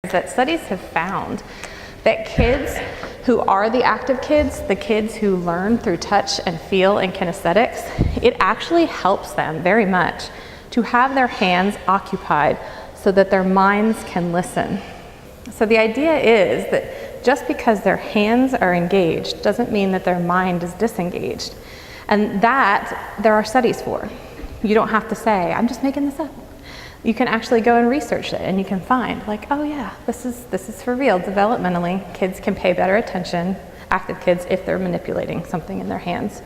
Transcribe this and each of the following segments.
that studies have found that kids who are the active kids, the kids who learn through touch and feel and kinesthetics, it actually helps them very much to have their hands occupied so that their minds can listen. So the idea is that just because their hands are engaged doesn't mean that their mind is disengaged. And that there are studies for. You don't have to say, I'm just making this up. You can actually go and research it, and you can find, like, oh yeah, this is for real. Developmentally, kids can pay better attention, active kids, if they're manipulating something in their hands.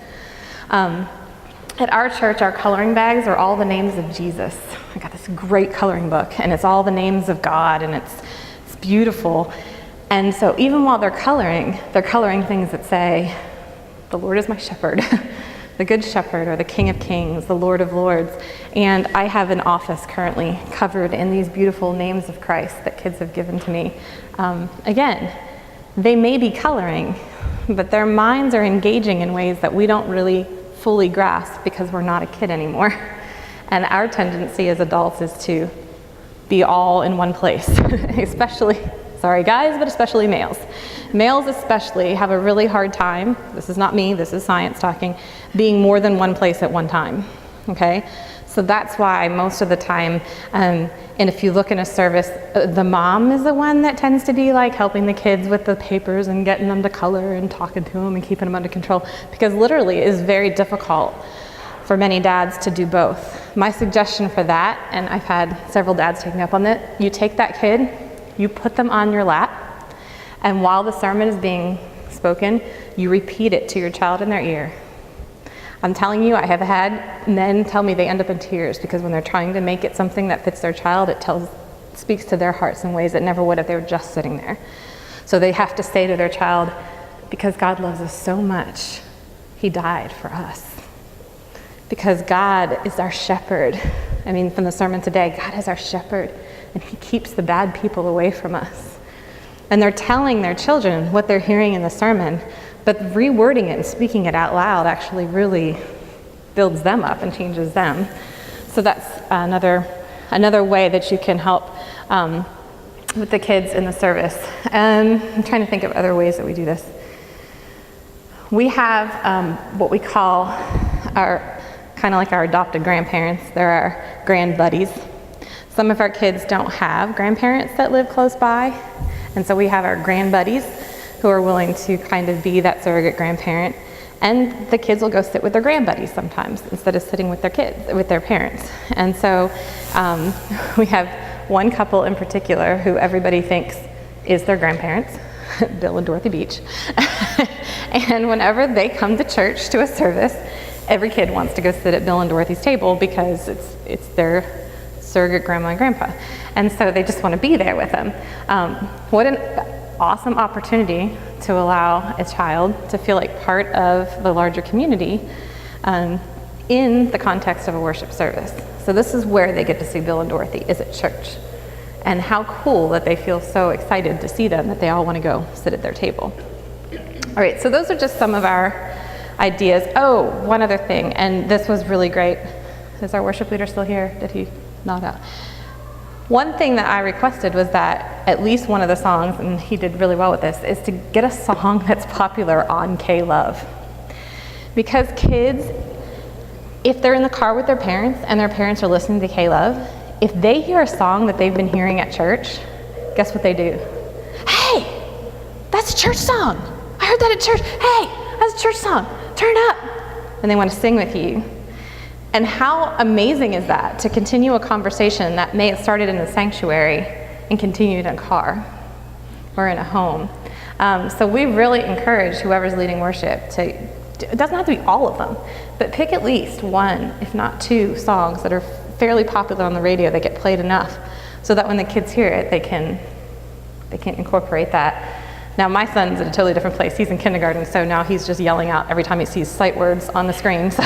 At our church, our coloring bags are all the names of Jesus. I got this great coloring book, and it's all the names of God, and it's beautiful. And so even while they're coloring things that say, the Lord is my shepherd, the Good Shepherd, or the King of Kings, the Lord of Lords. And I have an office currently covered in these beautiful names of Christ that kids have given to me. Again, they may be coloring, but their minds are engaging in ways that we don't really fully grasp because we're not a kid anymore. And our tendency as adults is to be all in one place, especially, sorry guys, but especially males. Males especially have a really hard time, this is not me, this is science talking, being more than one place at one time, okay? So that's why most of the time, and if you look in a service, the mom is the one that tends to be like helping the kids with the papers and getting them to color and talking to them and keeping them under control, because literally it is very difficult for many dads to do both. My suggestion for that, and I've had several dads take me up on it, you take that kid, you put them on your lap, and while the sermon is being spoken, you repeat it to your child in their ear. I'm telling you, I have had men tell me they end up in tears because when they're trying to make it something that fits their child, it speaks to their hearts in ways it never would if they were just sitting there. So they have to say to their child, because God loves us so much, He died for us. Because God is our shepherd. I mean, from the sermon today, God is our shepherd, and He keeps the bad people away from us. And they're telling their children what they're hearing in the sermon, but rewording it and speaking it out loud actually really builds them up and changes them. So that's another way that you can help with the kids in the service. And I'm trying to think of other ways that we do this. We have what we call our, kind of like our adopted grandparents. They're our grand buddies. Some of our kids don't have grandparents that live close by. And so we have our grand buddies who are willing to kind of be that surrogate grandparent. And the kids will go sit with their grand buddies sometimes instead of sitting with their parents. And so we have one couple in particular who everybody thinks is their grandparents, Bill and Dorothy Beach. And whenever they come to church to a service, every kid wants to go sit at Bill and Dorothy's table because it's their surrogate grandma and grandpa. And so they just want to be there with them. What an awesome opportunity to allow a child to feel like part of the larger community in the context of a worship service. So this is where they get to see Bill and Dorothy, is at church. And how cool that they feel so excited to see them that they all want to go sit at their table. All right, so those are just some of our ideas. Oh, one other thing, and this was really great. Is our worship leader still here? Did he nod out? One thing that I requested was that at least one of the songs, and he did really well with this, is to get a song that's popular on K-Love. Because kids, if they're in the car with their parents and their parents are listening to K-Love, if they hear a song that they've been hearing at church, guess what they do? Hey, that's a church song. I heard that at church. Hey, that's a church song. Turn up. And they want to sing with you. And how amazing is that, to continue a conversation that may have started in a sanctuary and continued in a car or in a home. So we really encourage whoever's leading worship to, it doesn't have to be all of them, but pick at least one, if not two, songs that are fairly popular on the radio that get played enough so that when the kids hear it, they can incorporate that. Now my son's at a totally different place. He's in kindergarten, so now he's just yelling out every time he sees sight words on the screen. So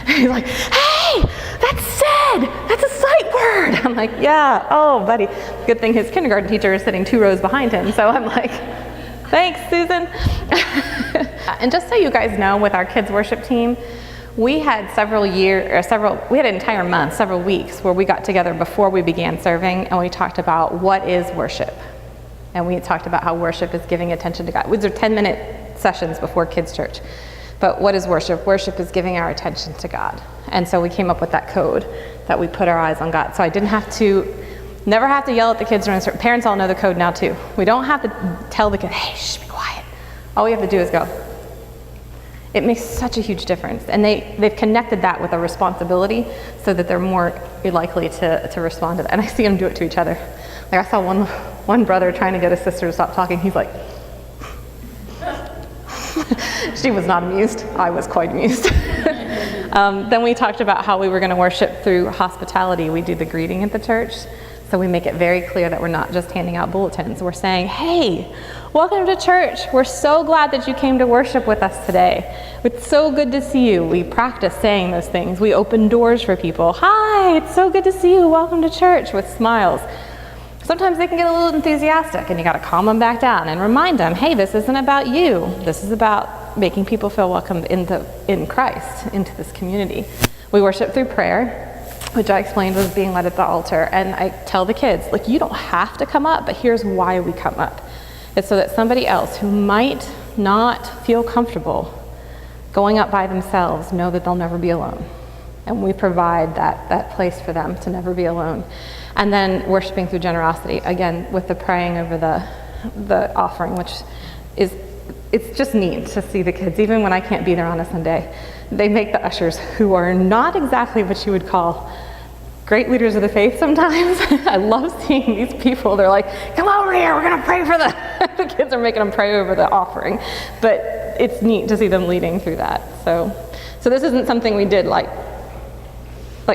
he's like, hey, that's said, that's a sight word. I'm like, yeah, oh buddy. Good thing his kindergarten teacher is sitting 2 rows behind him. So I'm like, thanks, Susan. And just so you guys know, with our kids worship team, we had we had an entire month, several weeks where we got together before we began serving and we talked about what is worship. And we talked about how worship is giving attention to God. These are 10-minute sessions before kids' church. But what is worship? Worship is giving our attention to God. And so we came up with that code that we put our eyes on God. So I never have to yell at the kids. Parents all know the code now too. We don't have to tell the kid, hey, shh, be quiet. All we have to do is go. It makes such a huge difference. And they've connected that with a responsibility so that they're more likely to respond to that. And I see them do it to each other. Like I saw one brother trying to get his sister to stop talking. He's like, she was not amused. I was quite amused. Then we talked about how we were going to worship through hospitality. We do the greeting at the church. So we make it very clear that we're not just handing out bulletins. We're saying, hey, welcome to church. We're so glad that you came to worship with us today. It's so good to see you. We practice saying those things. We open doors for people. Hi, it's so good to see you. Welcome to church, with smiles. Sometimes they can get a little enthusiastic, and you got to calm them back down and remind them, hey, this isn't about you. This is about making people feel welcome in Christ, into this community. We worship through prayer, which I explained was being led at the altar. And I tell the kids, like, you don't have to come up, but here's why we come up. It's so that somebody else who might not feel comfortable going up by themselves know that they'll never be alone. And we provide that place for them to never be alone. And then worshiping through generosity, again, with the praying over the offering, which it's just neat to see the kids, even when I can't be there on a Sunday. They make the ushers, who are not exactly what you would call great leaders of the faith sometimes. I love seeing these people. They're like, come over here, we're going to pray for the kids are making them pray over the offering. But it's neat to see them leading through that. So this isn't something we did like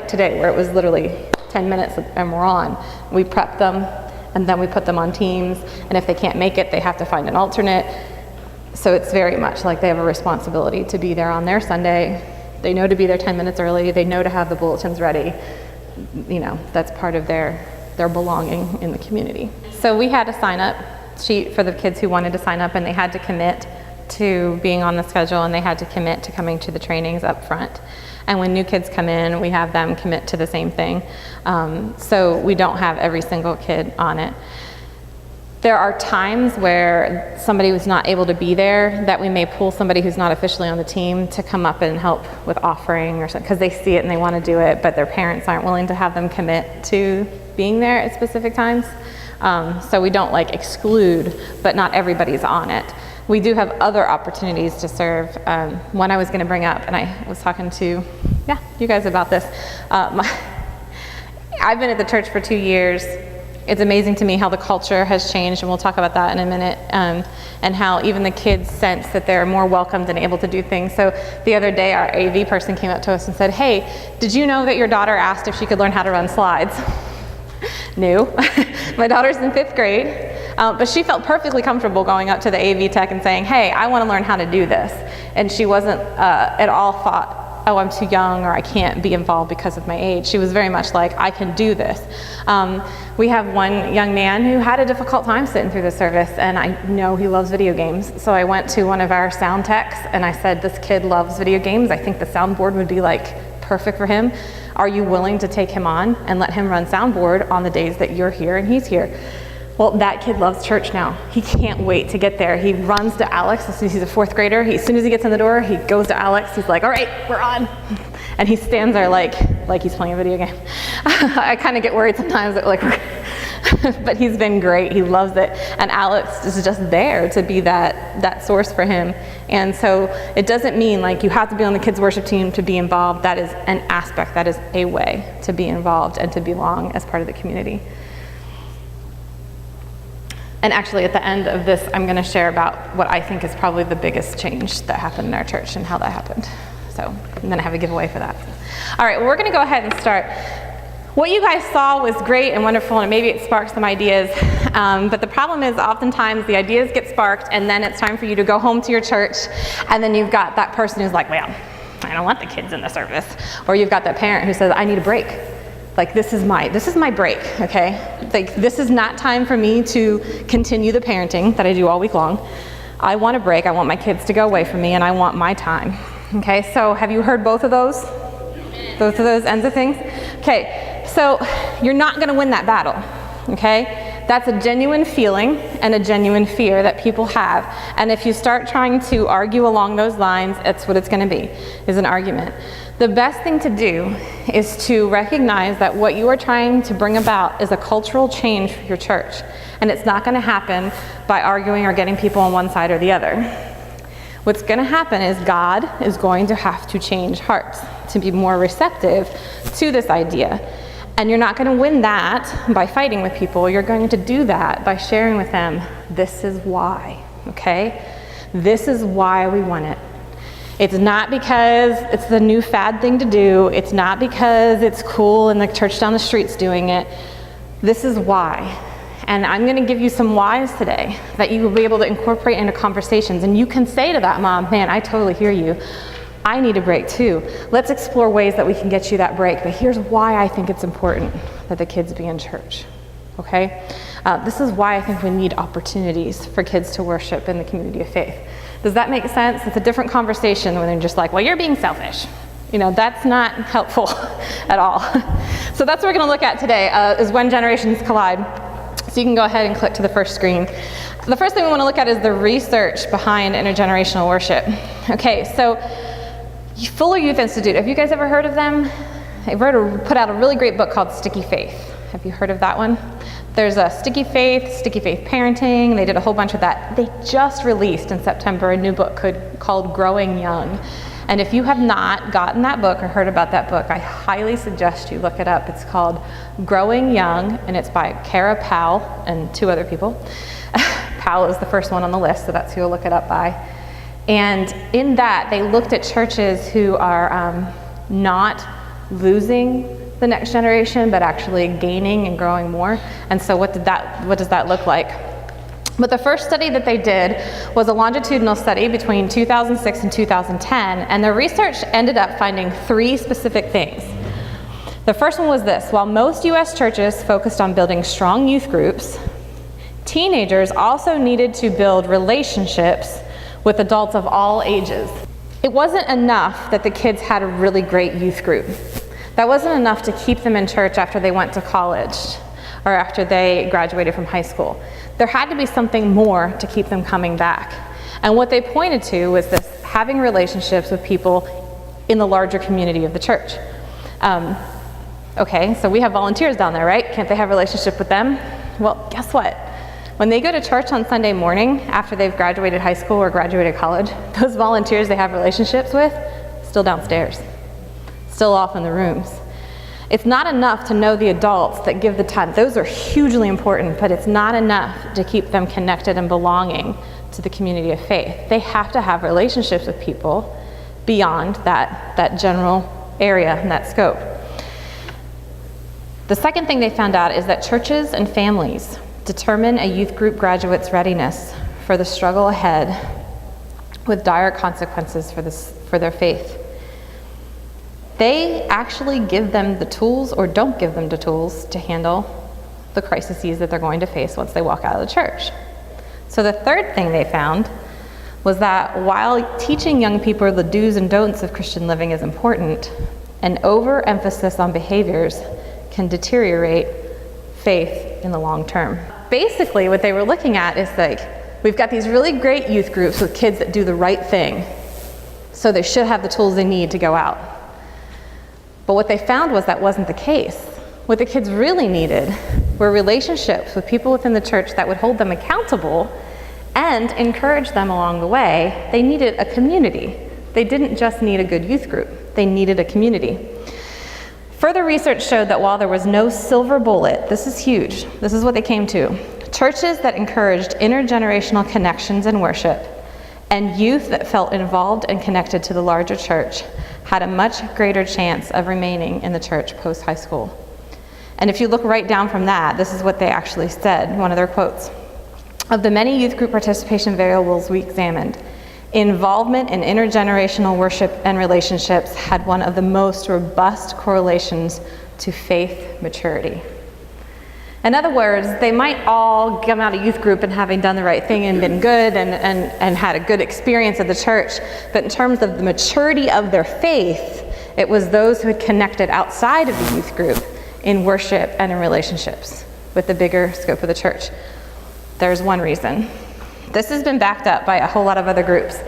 today, where it was literally 10 minutes and we're on. We prep them, and then we put them on teams. And if they can't make it, they have to find an alternate. So it's very much like they have a responsibility to be there on their Sunday. They know to be there 10 minutes early. They know to have the bulletins ready. You know, that's part of their belonging in the community. So we had a sign-up sheet for the kids who wanted to sign up, and they had to commit to being on the schedule, and they had to commit to coming to the trainings up front. And when new kids come in, we have them commit to the same thing. So we don't have every single kid on it. There are times where somebody who's not able to be there, that we may pull somebody who's not officially on the team to come up and help with offering or something, because they see it and they want to do it, but their parents aren't willing to have them commit to being there at specific times. So we don't exclude, but not everybody's on it. We do have other opportunities to serve. One I was going to bring up, and I was talking to, you guys about this. I've been at the church for 2 years. It's amazing to me how the culture has changed, and we'll talk about that in a minute, and how even the kids sense that they're more welcomed and able to do things. So the other day, our AV person came up to us and said, hey, did you know that your daughter asked if she could learn how to run slides? No. My daughter's in 5th grade, but she felt perfectly comfortable going up to the AV tech and saying, hey, I want to learn how to do this. And she wasn't at all thought, oh, I'm too young, or I can't be involved because of my age. She was very much like, I can do this. We have one young man who had a difficult time sitting through the service, and I know he loves video games. So I went to one of our sound techs, and I said, this kid loves video games. I think the soundboard would be perfect for him. Are you willing to take him on and let him run soundboard on the days that you're here and he's here? Well, that kid loves church now. He can't wait to get there. He runs to Alex as soon as he's a 4th grader. As soon as he gets in the door, he goes to Alex. He's like, all right, we're on. And he stands there like he's playing a video game. I kind of get worried sometimes that but he's been great. He loves it. And Alex is just there to be that source for him. And so it doesn't mean you have to be on the kids' worship team to be involved. That is an aspect. That is a way to be involved and to belong as part of the community. And actually, at the end of this, I'm going to share about what I think is probably the biggest change that happened in our church and how that happened. So I'm going to have a giveaway for that. All right, well, we're going to go ahead and start. What you guys saw was great and wonderful, and maybe it sparked some ideas. But the problem is, oftentimes, the ideas get sparked, and then it's time for you to go home to your church, and then you've got that person who's like, well, I don't want the kids in the service. Or you've got that parent who says, I need a break. This is my break, okay? This is not time for me to continue the parenting that I do all week long. I want a break. I want my kids to go away from me, and I want my time. Okay, so have you heard both of those? Both of those ends of things? Okay, so you're not going to win that battle, okay? That's a genuine feeling and a genuine fear that people have. And if you start trying to argue along those lines, that's what it's going to be, is an argument. The best thing to do is to recognize that what you are trying to bring about is a cultural change for your church. And it's not going to happen by arguing or getting people on one side or the other. What's going to happen is God is going to have to change hearts to be more receptive to this idea. And you're not going to win that by fighting with people. You're going to do that by sharing with them, this is why, okay? This is why we want it. It's not because it's the new fad thing to do. It's not because it's cool and the church down the street's doing it. This is why. And I'm going to give you some whys today that you will be able to incorporate into conversations. And you can say to that mom, man, I totally hear you. I need a break too. Let's explore ways that we can get you that break. But here's why I think it's important that the kids be in church. Okay? This is why I think we need opportunities for kids to worship in the community of faith. Does that make sense? It's a different conversation when they're just like, well, you're being selfish. You know, that's not helpful at all. So that's what we're going to look at today, is when generations collide. So you can go ahead and click to the first screen. The first thing we want to look at is the research behind intergenerational worship. Okay, so Fuller Youth Institute, have you guys ever heard of them? They put out a really great book called Sticky Faith. Have you heard of that one? There's a Sticky Faith Parenting. They did a whole bunch of that. They just released in September a new book called Growing Young. And if you have not gotten that book or heard about that book, I highly suggest you look it up. It's called Growing Young, and it's by Kara Powell and 2 other people. Powell is the first one on the list, so that's who you'll look it up by. And in that, they looked at churches who are not losing the next generation, but actually gaining and growing more. And so what does that look like? But the first study that they did was a longitudinal study between 2006 and 2010, and the research ended up finding 3 specific things. The first one was this: while most U.S. churches focused on building strong youth groups, teenagers also needed to build relationships with adults of all ages. It wasn't enough that the kids had a really great youth group. That wasn't enough to keep them in church after they went to college or after they graduated from high school. There had to be something more to keep them coming back. And what they pointed to was this: having relationships with people in the larger community of the church. Okay, so we have volunteers down there, right? Can't they have a relationship with them? Well, guess what? When they go to church on Sunday morning after they've graduated high school or graduated college, those volunteers they have relationships with, still downstairs, still off in the rooms. It's not enough to know the adults that give the time. Those are hugely important, but it's not enough to keep them connected and belonging to the community of faith. They have to have relationships with people beyond that general area and that scope. The second thing they found out is that churches and families determine a youth group graduate's readiness for the struggle ahead with dire consequences for their faith. They actually give them the tools or don't give them the tools to handle the crises that they're going to face once they walk out of the church. So the third thing they found was that while teaching young people the do's and don'ts of Christian living is important, an overemphasis on behaviors can deteriorate faith in the long term. Basically, what they were looking at is like, we've got these really great youth groups with kids that do the right thing, so they should have the tools they need to go out. But what they found was that wasn't the case. What the kids really needed were relationships with people within the church that would hold them accountable and encourage them along the way. They needed a community. They didn't just need a good youth group. They needed a community. Further research showed that while there was no silver bullet, this is huge, this is what they came to, churches that encouraged intergenerational connections in worship and youth that felt involved and connected to the larger church had a much greater chance of remaining in the church post-high school. And if you look right down from that, this is what they actually said, one of their quotes. Of the many youth group participation variables we examined, involvement in intergenerational worship and relationships had one of the most robust correlations to faith maturity. In other words, they might all come out of youth group and having done the right thing and been good and had a good experience at the church, but in terms of the maturity of their faith, it was those who had connected outside of the youth group in worship and in relationships. with the bigger scope of the church? There's one reason. This has been backed up by a whole lot of other groups.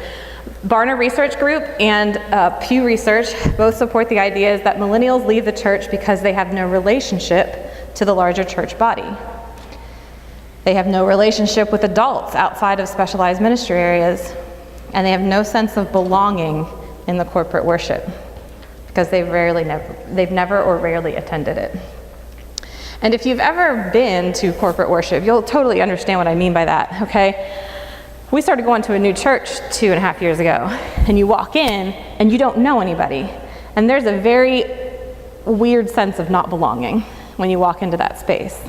Barna Research Group and Pew Research both support the ideas that millennials leave the church because they have no relationship to the larger church body. They have no relationship with adults outside of specialized ministry areas, and they have no sense of belonging in the corporate worship because they've never or rarely attended it. And if you've ever been to corporate worship, you'll totally understand what I mean by that, okay? We started going to a new church 2.5 years ago, and you walk in and you don't know anybody. And there's a very weird sense of not belonging when you walk into that space.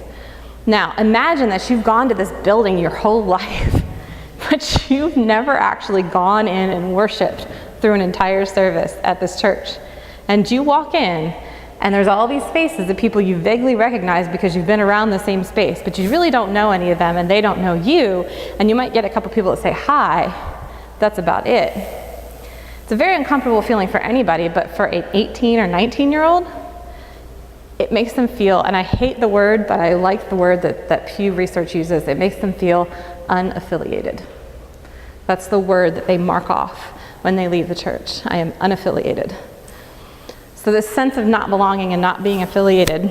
Now, imagine that you've gone to this building your whole life, but you've never actually gone in and worshiped through an entire service at this church. And you walk in, and there's all these faces of people you vaguely recognize because you've been around the same space, but you really don't know any of them, and they don't know you, and you might get a couple people that say hi. That's about it. It's a very uncomfortable feeling for anybody, but for an 18 or 19-year-old, it makes them feel, and I hate the word, but I like the word that Pew Research uses, it makes them feel unaffiliated. That's the word that they mark off when they leave the church. I am unaffiliated. So this sense of not belonging and not being affiliated.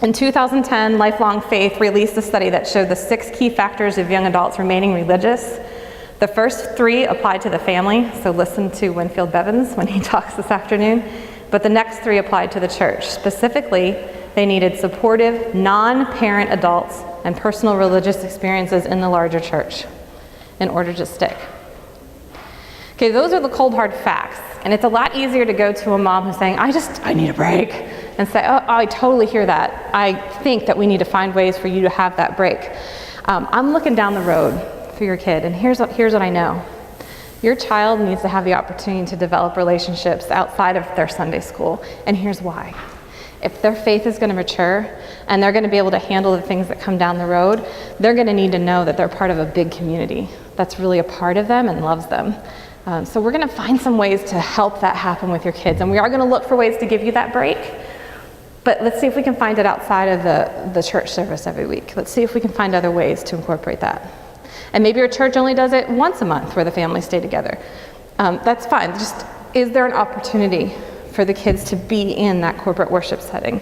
In 2010, Lifelong Faith released a study that showed the 6 key factors of young adults remaining religious. The first 3 applied to the family, so listen to Winfield Bevins when he talks this afternoon. But the next 3 applied to the church. Specifically, they needed supportive, non-parent adults and personal religious experiences in the larger church in order to stick. Okay, those are the cold hard facts. And it's a lot easier to go to a mom who's saying, I need a break, and say, oh, I totally hear that. I think that we need to find ways for you to have that break. I'm looking down the road for your kid, and here's what I know. Your child needs to have the opportunity to develop relationships outside of their Sunday school, and here's why. If their faith is going to mature and they're going to be able to handle the things that come down the road, they're going to need to know that they're part of a big community that's really a part of them and loves them. So we're going to find some ways to help that happen with your kids, and we are going to look for ways to give you that break, but let's see if we can find it outside of the church service every week. Let's see if we can find other ways to incorporate that. And maybe your church only does it once a month where the families stay together. That's fine. Just, is there an opportunity for the kids to be in that corporate worship setting?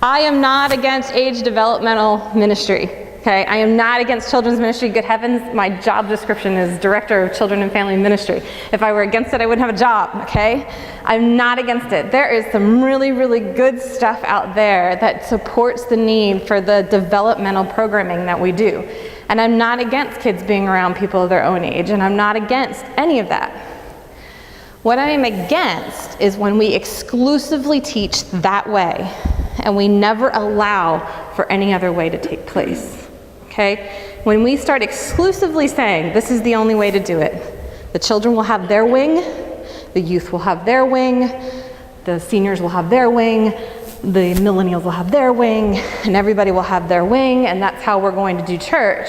I am not against age developmental ministry. Okay, I am not against children's ministry. Good heavens, my job description is Director of Children and Family Ministry. If I were against it, I wouldn't have a job, okay? I'm not against it. There is some really, really good stuff out there that supports the need for the developmental programming that we do. And I'm not against kids being around people of their own age, and I'm not against any of that. What I am against is when we exclusively teach that way, and we never allow for any other way to take place. Okay? When we start exclusively saying, this is the only way to do it, the children will have their wing, the youth will have their wing, the seniors will have their wing, the millennials will have their wing, and everybody will have their wing, and that's how we're going to do church.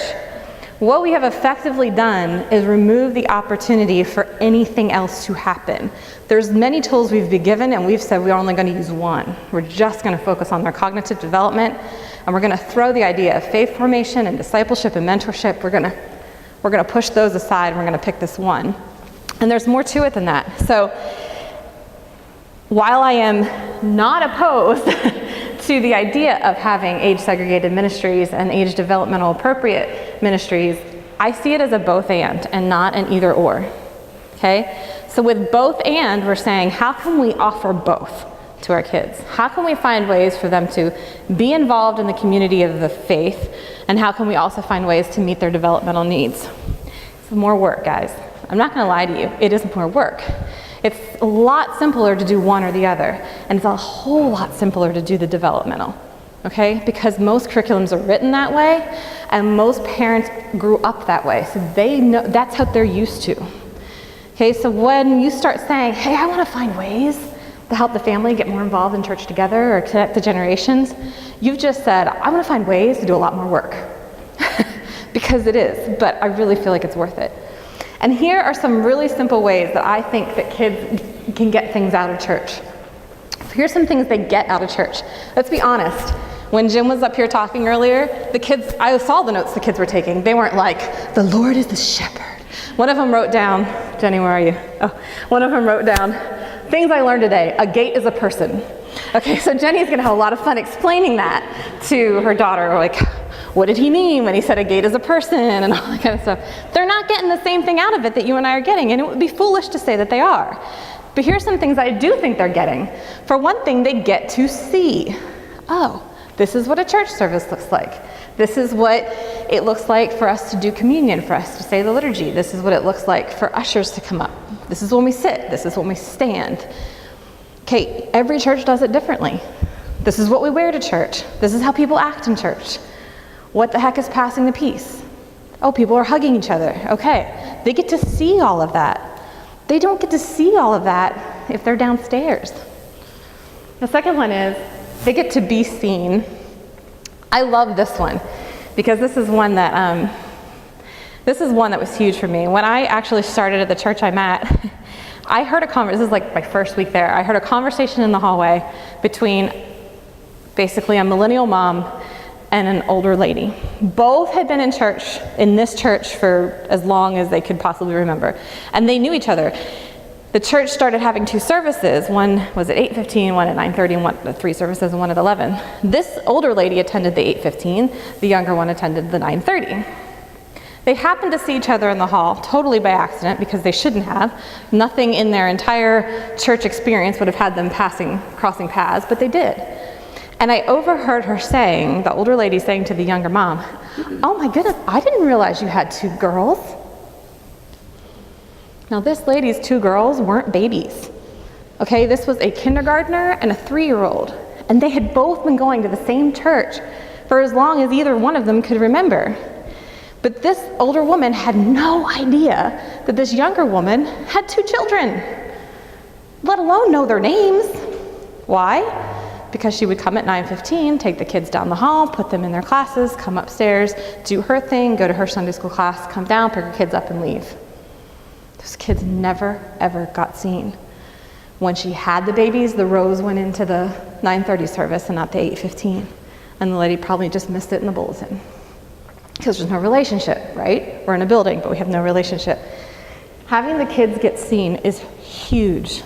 What we have effectively done is remove the opportunity for anything else to happen. There's many tools we've been given, and we've said we're only going to use one. We're just going to focus on their cognitive development, and we're going to throw the idea of faith formation and discipleship and mentorship. We're going to push those aside, and we're going to pick this one. And there's more to it than that. So while I am not opposed to the idea of having age-segregated ministries and age developmental appropriate ministries, I see it as a both and not an either or. Okay? So with both and, we're saying, how can we offer both to our kids? How can we find ways for them to be involved in the community of the faith, and how can we also find ways to meet their developmental needs? It's more work, guys. I'm not going to lie to you. It is more work. It's a lot simpler to do one or the other, and it's a whole lot simpler to do the developmental, okay? Because most curriculums are written that way, and most parents grew up that way, so they know that's what they're used to. Okay, so when you start saying, hey, I want to find ways to help the family get more involved in church together or connect the generations, you've just said, I want to find ways to do a lot more work. Because it is, but I really feel like it's worth it. And here are some really simple ways that I think that kids can get things out of church. Here's some things they get out of church. Let's be honest. When Jim was up here talking earlier, the kids, I saw the notes the kids were taking. They weren't like, the Lord is the shepherd. One of them wrote down, Jenny, where are you? Oh, one of them wrote down, things I learned today, a gate is a person. Okay, so Jenny's gonna have a lot of fun explaining that to her daughter, like, what did he mean when he said a gate is a person and all that kind of stuff. They're not getting the same thing out of it that you and I are getting, and it would be foolish to say that they are. But here's some things I do think they're getting. For one thing, they get to see, oh, this is what a church service looks like. This is what it looks like for us to do communion, for us to say the liturgy. This is what it looks like for ushers to come up. This is when we sit. This is when we stand. Okay, every church does it differently. This is what we wear to church. This is how people act in church. What the heck is passing the peace? Oh, people are hugging each other. Okay, they get to see all of that. They don't get to see all of that if they're downstairs. The second one is they get to be seen. I love this one because this is one that was huge for me. When I actually started at the church I'm at, I heard this is like my first week there, I heard a conversation in the hallway between basically a millennial mom and an older lady. Both had been in this church for as long as they could possibly remember. And they knew each other. The church started having 2 services. One was at 8:15, one at 9:30, and 3 services, and one at 11. This older lady attended the 8:15, the younger one attended the 9:30. They happened to see each other in the hall, totally by accident, because they shouldn't have. Nothing in their entire church experience would have had them crossing paths, but they did. And I overheard her saying, the older lady saying to the younger mom, oh my goodness, I didn't realize you had 2 girls. Now this lady's 2 girls weren't babies. Okay, this was a kindergartner and a 3-year-old. And they had both been going to the same church for as long as either one of them could remember. But this older woman had no idea that this younger woman had 2 children, let alone know their names. Why? Because she would come at 9:15, take the kids down the hall, put them in their classes, come upstairs, do her thing, go to her Sunday school class, come down, pick her kids up, and leave. Those kids never, ever got seen. When she had the babies, the rows went into the 9:30 service and not the 8:15. And the lady probably just missed it in the bulletin. Because there's no relationship, right? We're in a building, but we have no relationship. Having the kids get seen is huge.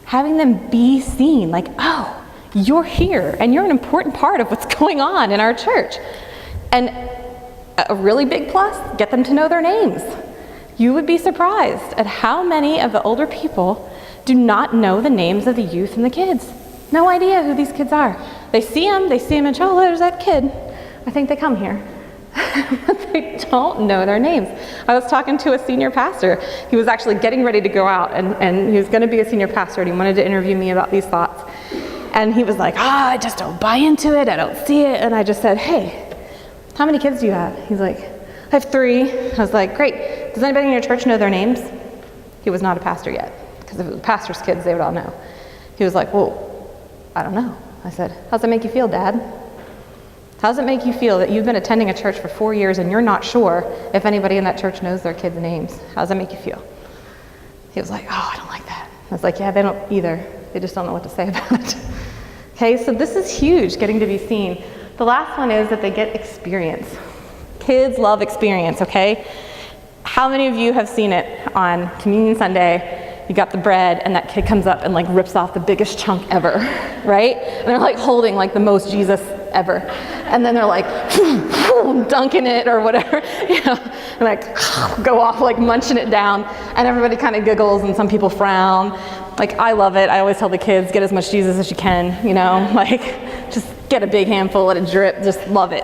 Having them be seen, like, oh, you're here, and you're an important part of what's going on in our church. And a really big plus, get them to know their names. You would be surprised at how many of the older people do not know the names of the youth and the kids. No idea who these kids are. They see them and oh, there's that kid. I think they come here. But they don't know their names. I was talking to a senior pastor. He was actually getting ready to go out, and he was going to be a senior pastor, and he wanted to interview me about these thoughts. And he was like, I just don't buy into it. I don't see it. And I just said, hey, how many kids do you have? He's like, I have 3. I was like, great. Does anybody in your church know their names? He was not a pastor yet, because if it was pastor's kids, they would all know. He was like, well, I don't know. I said, how's that make you feel, Dad? How does it make you feel that you've been attending a church for 4 years and you're not sure if anybody in that church knows their kids' names? How does that make you feel? He was like, oh, I don't like that. I was like, yeah, they don't either. They just don't know what to say about it. Okay, so this is huge, getting to be seen. The last one is that they get experience. Kids love experience, okay? How many of you have seen it on Communion Sunday? You got the bread, and that kid comes up and like rips off the biggest chunk ever, right? And they're like holding like the most Jesus ever. And then they're like, dunking it or whatever, you know, and like go off like munching it down, and everybody kind of giggles and some people frown. Like, I love it. I always tell the kids, get as much Jesus as you can, you know, like just get a big handful, let it drip, just love it.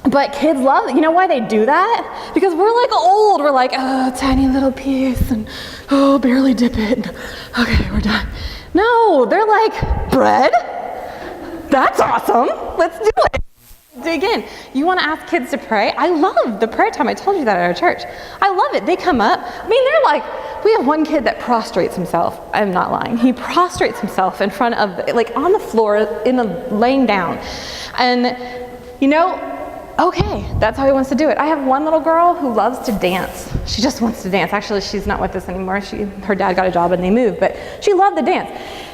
But kids love it. You know why they do that? Because we're like old. We're like, oh, tiny little piece, and oh, barely dip it. Okay, we're done. No, they're like, bread? That's awesome. Let's do it. Dig in. You want to ask kids to pray? I love the prayer time. I told you that at our church. I love it. They come up. I mean, they're like, we have one kid that prostrates himself. I'm not lying. He prostrates himself in front of, like on the floor, laying down. And, you know, okay, that's how he wants to do it. I have one little girl who loves to dance. She just wants to dance. Actually, she's not with us anymore. Her dad got a job and they moved, but she loved to dance.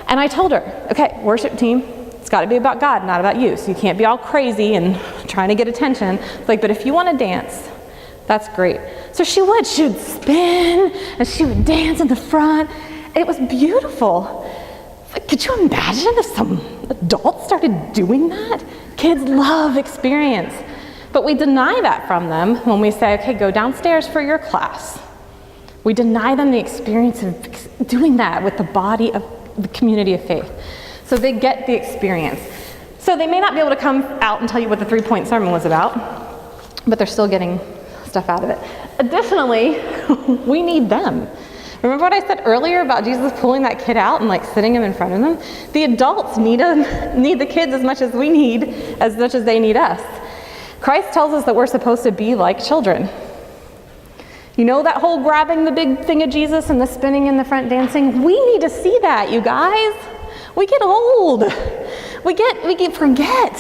And I told her, okay, worship team, It's got to be about God, not about you. So you can't be all crazy and trying to get attention. It's like, but if you want to dance, that's great. So she would spin and she would dance in the front. It was beautiful. Like, could you imagine if some adults started doing that? Kids love experience. But we deny that from them when we say, okay, go downstairs for your class. We deny them the experience of doing that with the body of the community of faith. So they get the experience. So they may not be able to come out and tell you what the 3-point sermon was about, but they're still getting stuff out of it. Additionally, we need them. Remember what I said earlier about Jesus pulling that kid out and like sitting him in front of them? The adults need the kids as much as we need, as much as they need us. Christ tells us that we're supposed to be like children. You know that whole grabbing the big thing of Jesus and the spinning in the front dancing? We need to see that, you guys. We get old. We forget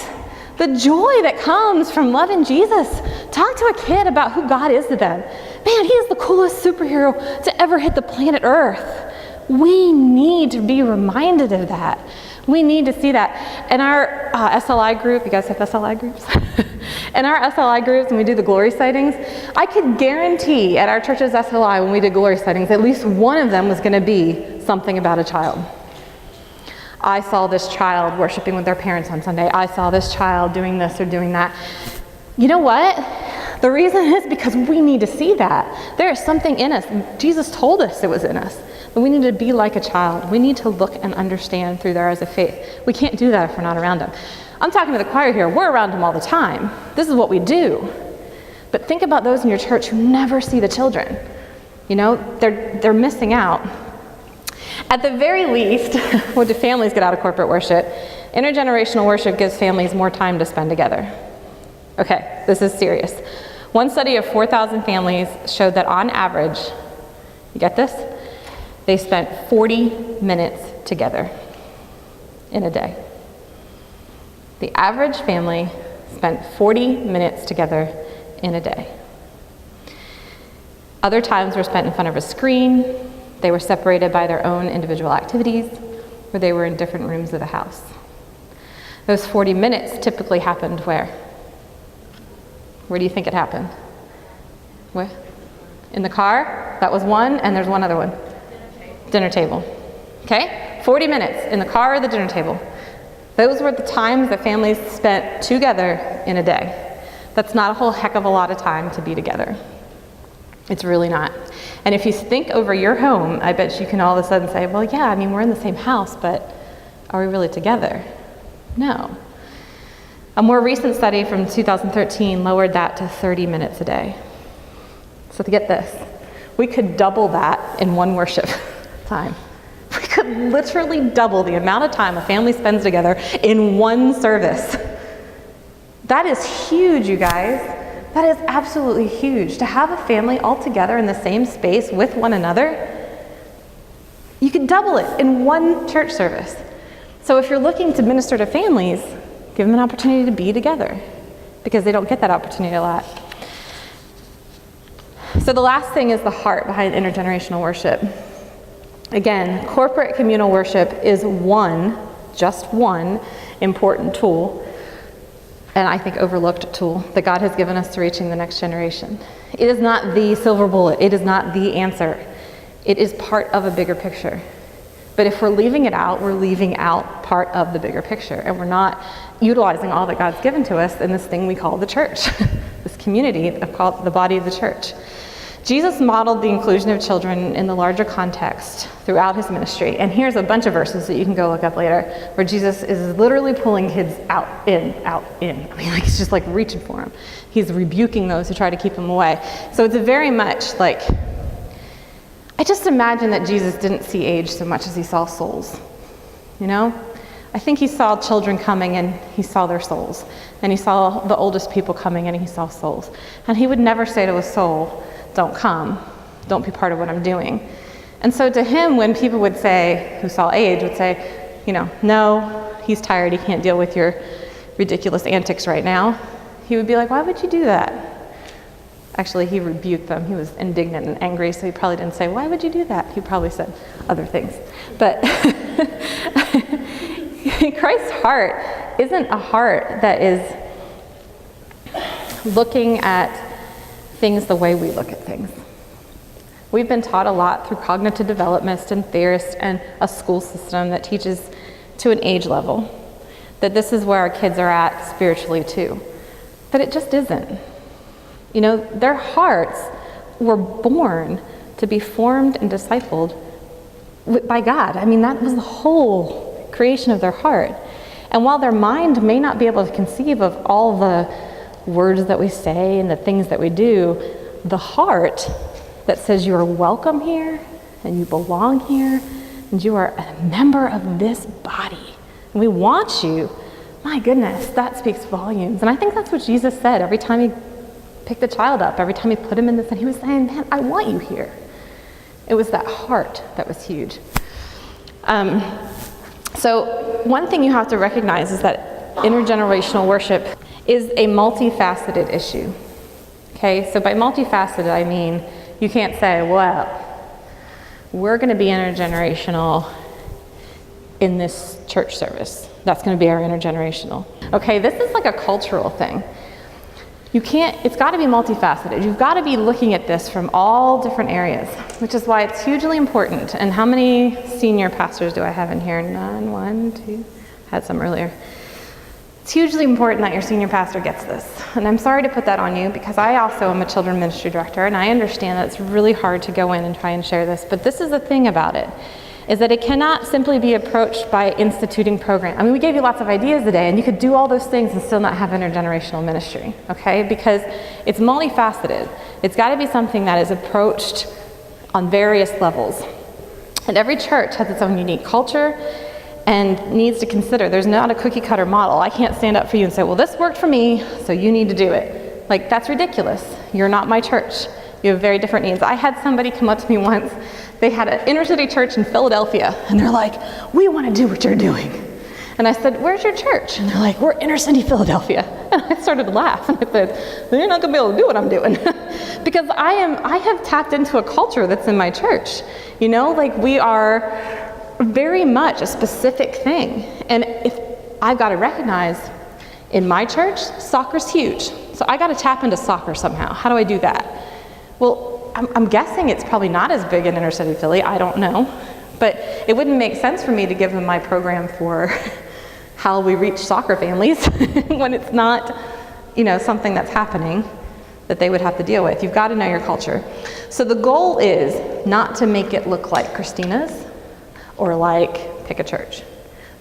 the joy that comes from loving Jesus. Talk to a kid about who God is to them. Man, he is the coolest superhero to ever hit the planet Earth. We need to be reminded of that. We need to see that. In our SLI group, you guys have SLI groups? In our SLI groups, when we do the glory sightings, I could guarantee at our church's SLI, when we did glory sightings, at least one of them was going to be something about a child. I saw this child worshiping with their parents on Sunday. I saw this child doing this or doing that. You know what? The reason is because we need to see that. There is something in us. Jesus told us it was in us. But we need to be like a child. We need to look and understand through their eyes of faith. We can't do that if we're not around them. I'm talking to the choir here. We're around them all the time. This is what we do. But think about those in your church who never see the children. You know, they're missing out. At the very least, what do families get out of corporate worship? Intergenerational worship gives families more time to spend together. Okay, this is serious. One study of 4,000 families showed that on average, you get this? They spent 40 minutes together in a day. The average family spent 40 minutes together in a day. Other times were spent in front of a screen. They were separated by their own individual activities, or they were in different rooms of the house. Those 40 minutes typically happened where? Where do you think it happened? Where? In the car? That was one, and there's one other one. Dinner table. Okay? 40 minutes in the car or the dinner table. Those were the times that families spent together in a day. That's not a whole heck of a lot of time to be together. It's really not. And if you think over your home, I bet you can all of a sudden say, well, yeah, I mean, we're in the same house, but are we really together? No. A more recent study from 2013 lowered that to 30 minutes a day. So to get this, we could double that in one worship time. We could literally double the amount of time a family spends together in one service. That is huge, you guys. That is absolutely huge. To have a family all together in the same space with one another, you could double it in one church service. So if you're looking to minister to families, give them an opportunity to be together, because they don't get that opportunity a lot. So the last thing is the heart behind intergenerational worship. Again, corporate communal worship is just one important tool, and I think overlooked tool that God has given us to reaching the next generation. It is not the silver bullet. It is not the answer. It is part of a bigger picture. But if we're leaving it out, we're leaving out part of the bigger picture, and we're not utilizing all that God's given to us in this thing we call the church, this community called the body of the church. Jesus modeled the inclusion of children in the larger context throughout his ministry. And here's a bunch of verses that you can go look up later, where Jesus is literally pulling kids out, in. I mean, like, he's just like reaching for them. He's rebuking those who try to keep them away. So it's very much like, I just imagine that Jesus didn't see age so much as he saw souls, you know? I think he saw children coming and he saw their souls. And he saw the oldest people coming and he saw souls. And he would never say to a soul, don't come, don't be part of what I'm doing. And so to him, when people would say, who saw age, would say, you know, no, he's tired, he can't deal with your ridiculous antics right now, he would be like, why would you do that? Actually, he rebuked them. He was indignant and angry, so he probably didn't say, why would you do that? He probably said other things. But Christ's heart isn't a heart that is looking at things the way we look at things. We've been taught a lot through cognitive development and theorists and a school system that teaches to an age level that this is where our kids are at spiritually too. But it just isn't. You know, their hearts were born to be formed and discipled by God. I mean, that was the whole creation of their heart. And while their mind may not be able to conceive of all the words that we say and the things that we do, the heart that says you are welcome here and you belong here and you are a member of this body and we want you, my goodness, that speaks volumes. And I think that's what Jesus said every time he picked a child up, every time he put him in this, and he was saying, man, I want you here. It was that heart that was huge. So one thing you have to recognize is that intergenerational worship is a multifaceted issue. Okay, so by multifaceted, I mean you can't say, well, we're going to be intergenerational in this church service. That's going to be our intergenerational. Okay, this is like a cultural thing. You can't, it's got to be multifaceted. You've got to be looking at this from all different areas, which is why it's hugely important. And how many senior pastors do I have in here? None, one, two, had some earlier. It's hugely important that your senior pastor gets this. And I'm sorry to put that on you because I also am a children ministry director and I understand that it's really hard to go in and try and share this, but this is the thing about it, is that it cannot simply be approached by instituting programs. I mean, we gave you lots of ideas today and you could do all those things and still not have intergenerational ministry, okay? Because it's multifaceted. It's got to be something that is approached on various levels. And every church has its own unique culture and needs to consider. There's not a cookie cutter model. I can't stand up for you and say, well, this worked for me, so you need to do it. Like, that's ridiculous. You're not my church. You have very different needs. I had somebody come up to me once. They had an inner city church in Philadelphia, and they're like, we want to do what you're doing. And I said, where's your church? And they're like, we're inner city Philadelphia. And I started to laugh, and I said, well, you're not going to be able to do what I'm doing. Because I have tapped into a culture that's in my church. You know, like, we are very much a specific thing. And if I've got to recognize, in my church, soccer's huge. So I got to tap into soccer somehow. How do I do that? Well, I'm guessing it's probably not as big in inner city Philly. I don't know. But it wouldn't make sense for me to give them my program for how we reach soccer families when it's not, you know, something that's happening that they would have to deal with. You've got to know your culture. So the goal is not to make it look like Christina's or like pick a church.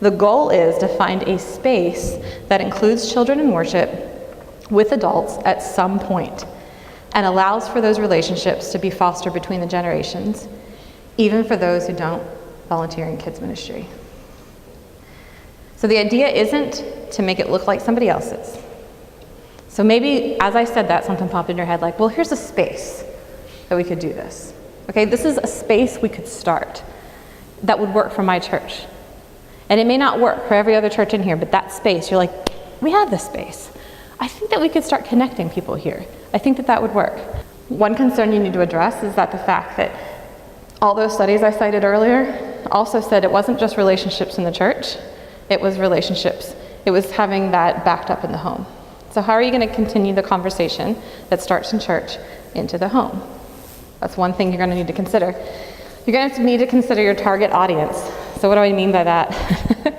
The goal is to find a space that includes children in worship with adults at some point and allows for those relationships to be fostered between the generations, even for those who don't volunteer in kids ministry. So the idea isn't to make it look like somebody else's. So maybe, as I said that, something popped in your head like, well, here's a space that we could do this. Okay, this is a space we could start that would work for my church. And it may not work for every other church in here, but that space, you're like, we have this space. I think that we could start connecting people here. I think that that would work. One concern you need to address is that the fact that all those studies I cited earlier also said it wasn't just relationships in the church, it was relationships. It was having that backed up in the home. So how are you going to continue the conversation that starts in church into the home? That's one thing you're going to need to consider. You're going to need to consider your target audience. So what do I mean by that?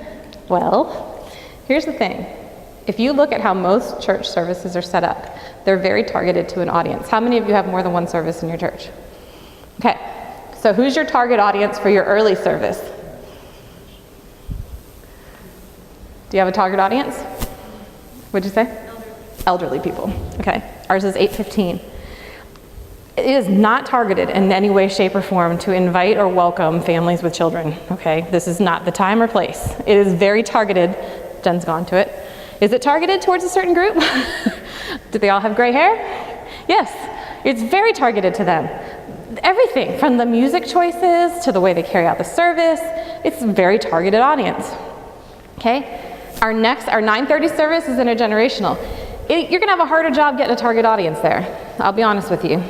Well, here's the thing. If you look at how most church services are set up, they're very targeted to an audience. How many of you have more than one service in your church? Okay, so who's your target audience for your early service? Do you have a target audience? What'd you say? Elderly people. Okay, ours is 8:15. It is not targeted in any way, shape, or form to invite or welcome families with children, okay? This is not the time or place. It is very targeted. Jen's gone to it. Is it targeted towards a certain group? Do they all have gray hair? Yes, it's very targeted to them. Everything from the music choices to the way they carry out the service, it's a very targeted audience, okay? Our 9:30 service is intergenerational. You're gonna have a harder job getting a target audience there. I'll be honest with you.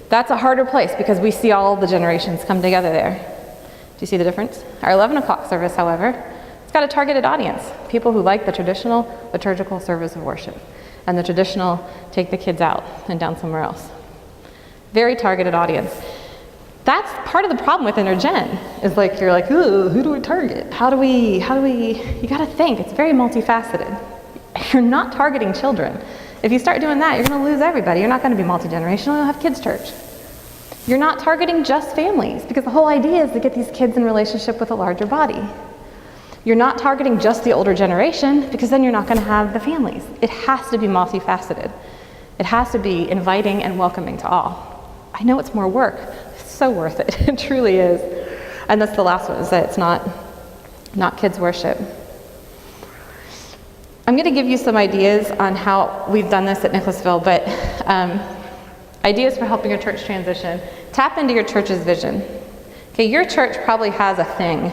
That's a harder place because we see all the generations come together there. Do you see the difference? Our 11 o'clock service, however, it's got a targeted audience, people who like the traditional liturgical service of worship and the traditional take the kids out and down somewhere else. Very targeted audience. That's part of the problem with intergen, is like, you're like, ooh, who do we target? How do we, you gotta think, it's very multifaceted. You're not targeting children. If you start doing that, you're gonna lose everybody. You're not gonna be multi-generational, you'll have kids' church. You're not targeting just families, because the whole idea is to get these kids in relationship with a larger body. You're not targeting just the older generation, because then you're not gonna have the families. It has to be multifaceted. It has to be inviting and welcoming to all. I know it's more work. It's so worth it. It truly is. And that's the last one, is that it's not kids worship. I'm going to give you some ideas on how we've done this at Nicholasville, but ideas for helping your church transition. Tap into your church's vision. Okay, your church probably has a thing.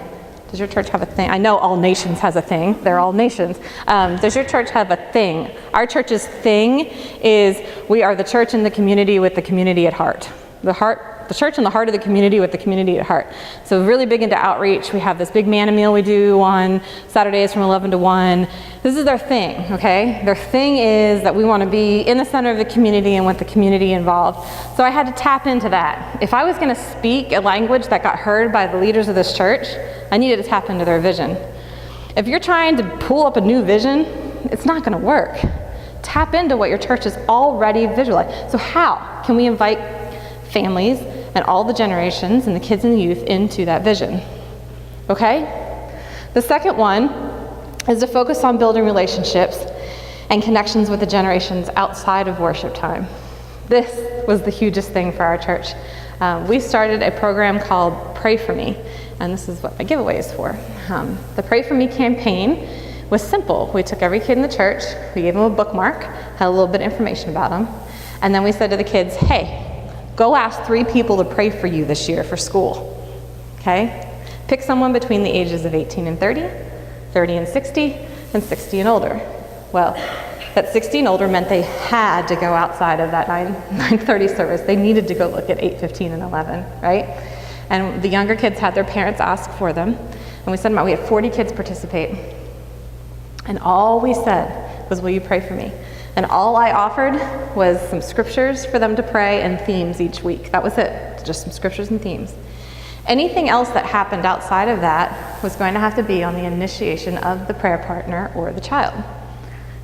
Does your church have a thing? I know All Nations has a thing. They're all nations. Does your church have a thing? Our church's thing is we are the church in the community with the community at heart. The church in the heart of the community with the community at heart. So really big into outreach. We have this big manna meal we do on Saturdays from 11 to 1. This is their thing, okay? Their thing is that we want to be in the center of the community and with the community involved. So I had to tap into that. If I was going to speak a language that got heard by the leaders of this church, I needed to tap into their vision. If you're trying to pull up a new vision, it's not going to work. Tap into what your church is already visualized. So how can we invite families and all the generations and the kids and the youth into that vision? Okay? The second one is to focus on building relationships and connections with the generations outside of worship time. This was the hugest thing for our church. We started a program called Pray For Me, and this is what my giveaway is for. The Pray For Me campaign was simple. We took every kid in the church, we gave them a bookmark, had a little bit of information about them, and then we said to the kids, hey, go ask 3 people to pray for you this year for school, okay? Pick someone between the ages of 18 and 30, 30 and 60, and 60 and older. Well, that 60 and older meant they had to go outside of that 9:30 service. They needed to go look at 8:15 and 11, right? And the younger kids had their parents ask for them, and we sent them out. We had 40 kids participate. And all we said was, will you pray for me? And all I offered was some scriptures for them to pray and themes each week. That was it, just some scriptures and themes. Anything else that happened outside of that was going to have to be on the initiation of the prayer partner or the child.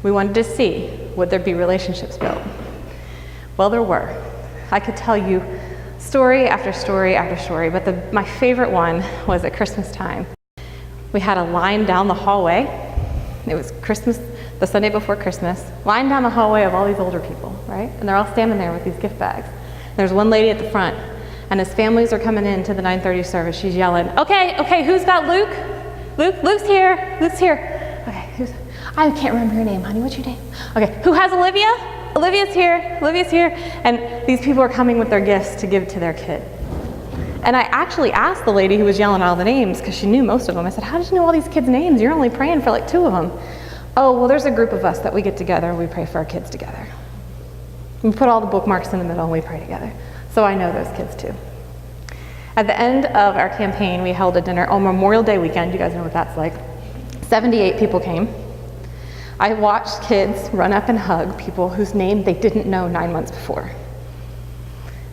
We wanted to see, would there be relationships built? Well, there were. I could tell you story after story after story, but my favorite one was at Christmas time. We had a line down the hallway. It was Christmas, the Sunday before Christmas, line down the hallway of all these older people, right? And they're all standing there with these gift bags. There's one lady at the front, and as families are coming in to the 9:30 service, she's yelling, okay, who's got Luke? Luke's here. Okay, I can't remember your name, honey, what's your name? Okay, who has Olivia? Olivia's here. And these people are coming with their gifts to give to their kid. And I actually asked the lady who was yelling all the names, because she knew most of them. I said, how did you know all these kids' names? You're only praying for like 2 of them. Oh, well, there's a group of us that we get together and we pray for our kids together. We put all the bookmarks in the middle and we pray together. So I know those kids too. At the end of our campaign, we held a dinner on Memorial Day weekend. You guys know what that's like. 78 people came. I watched kids run up and hug people whose name they didn't know 9 months before.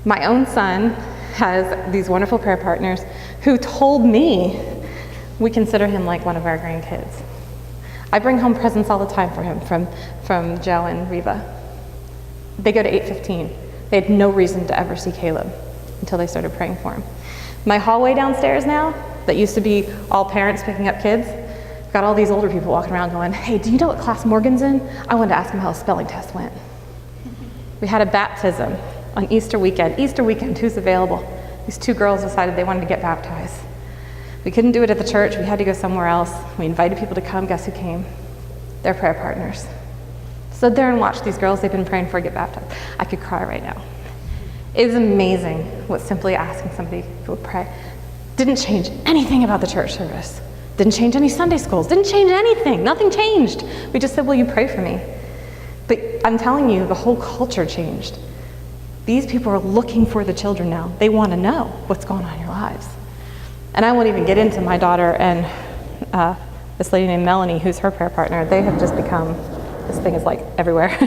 My own son has these wonderful prayer partners who told me we consider him like one of our grandkids. I bring home presents all the time for him from Joe and Reva. They go to 8:15. They had no reason to ever see Caleb until they started praying for him. My hallway downstairs now, that used to be all parents picking up kids, got all these older people walking around going, hey, do you know what class Morgan's in? I wanted to ask him how his spelling test went. We had a baptism on Easter weekend. Easter weekend, who's available? These 2 girls decided they wanted to get baptized. We couldn't do it at the church. We had to go somewhere else. We invited people to come. Guess who came? Their prayer partners. Stood there and watched these girls they've been praying for get baptized. I could cry right now. It is amazing what simply asking somebody to pray. Didn't change anything about the church service. Didn't change any Sunday schools. Didn't change anything. Nothing changed. We just said, will you pray for me? But I'm telling you, the whole culture changed. These people are looking for the children now. They want to know what's going on in your lives. And I won't even get into my daughter and this lady named Melanie, who's her prayer partner. They have just become, this thing is like everywhere,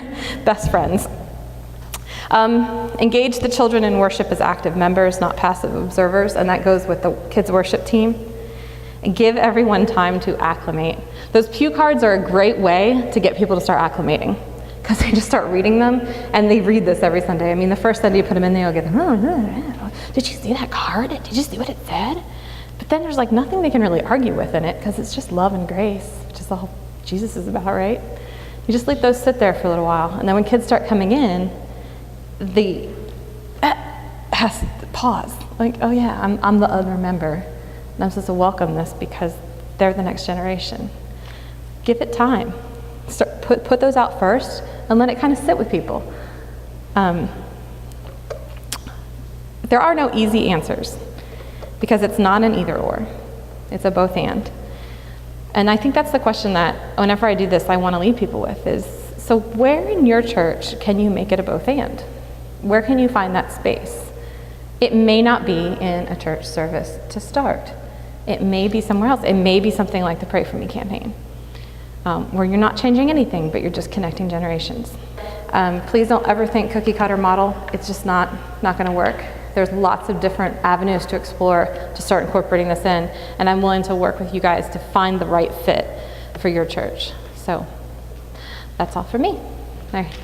best friends. Engage the children in worship as active members, not passive observers, and that goes with the kids' worship team. And give everyone time to acclimate. Those pew cards are a great way to get people to start acclimating, because they just start reading them, and they read this every Sunday. I mean, the first Sunday you put them in, they'll get them, oh, did you see that card? Did you see what it said? But then there's like nothing they can really argue with in it, because it's just love and grace, which is all Jesus is about, right? You just let those sit there for a little while, and then when kids start coming in, the has to pause. Like, oh yeah, I'm the other member, and I'm supposed to welcome this because they're the next generation. Give it time. Put those out first, and let it kind of sit with people. There are no easy answers, because it's not an either or. It's a both and. And I think that's the question that whenever I do this, I want to lead people with is, so where in your church can you make it a both and? Where can you find that space? It may not be in a church service to start. It may be somewhere else. It may be something like the Pray For Me campaign, where you're not changing anything, but you're just connecting generations. Please don't ever think cookie cutter model. It's just not going to work. There's lots of different avenues to explore to start incorporating this in, and I'm willing to work with you guys to find the right fit for your church. So that's all for me. All right.